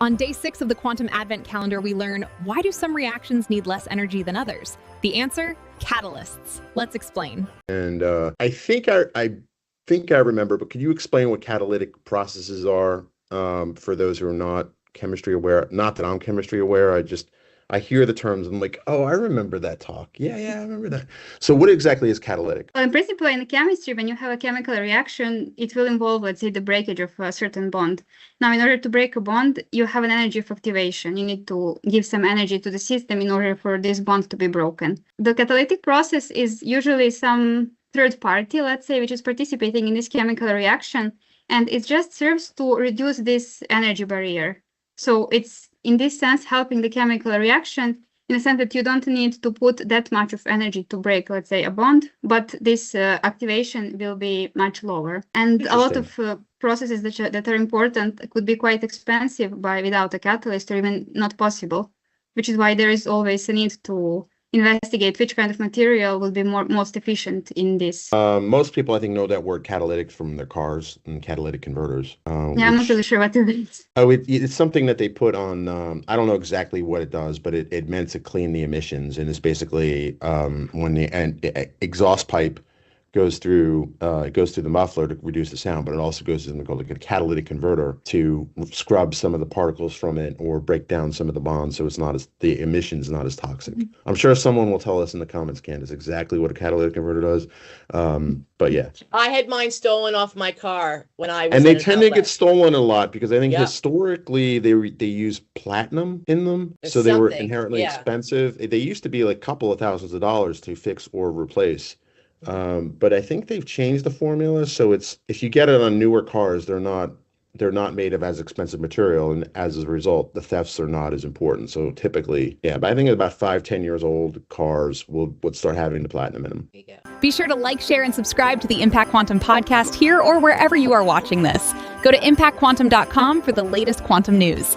On day 6 of the Quantum Advent Calendar, we learn, why do some reactions need less energy than others? The answer, catalysts. Let's explain. And I think I remember, but could you explain what catalytic processes are for those who are not chemistry aware? Not that I'm chemistry aware. I hear the terms and I'm like, oh, I remember that talk. Yeah, I remember that. So what exactly is catalytic? Well, in principle, in chemistry, when you have a chemical reaction, it will involve, let's say, the breakage of a certain bond. Now, in order to break a bond, you have an energy of activation. You need to give some energy to the system in order for this bond to be broken. The catalytic process is usually some third party, let's say, which is participating in this chemical reaction, and it just serves to reduce this energy barrier. So it's, in this sense, helping the chemical reaction in the sense that you don't need to put that much of energy to break, let's say, a bond, but this activation will be much lower. And a lot of processes that are important could be quite expensive without a catalyst, or even not possible, which is why there is always a need to investigate which kind of material will be most efficient in this. Most people, I think, know that word catalytic from their cars and catalytic converters. I'm not really sure what it is. Oh, it's something that they put on, I don't know exactly what it does, but it meant to clean the emissions. And it's basically when the exhaust pipe goes through the muffler to reduce the sound, but it also goes to something called like a catalytic converter to scrub some of the particles from it or break down some of the bonds, so the emission's not as toxic. I'm sure someone will tell us in the comments, Candace, exactly what a catalytic converter does. But yeah, I had mine stolen off my car when I was. And they tend to get stolen a lot because I think Yep. historically they use platinum in them, It's so they were something, inherently yeah. expensive. They used to be like a couple of thousands of dollars to fix or replace. But I think they've changed the formula, so it's, if you get it on newer cars, they're not made of as expensive material, and as a result, the thefts are not as important. So typically, yeah, but I think about 5-10 years old cars would start having the platinum in them. There you go. Be sure to like, share, and subscribe to the Impact Quantum podcast here or wherever you are watching this. Go to impactquantum.com for the latest quantum news.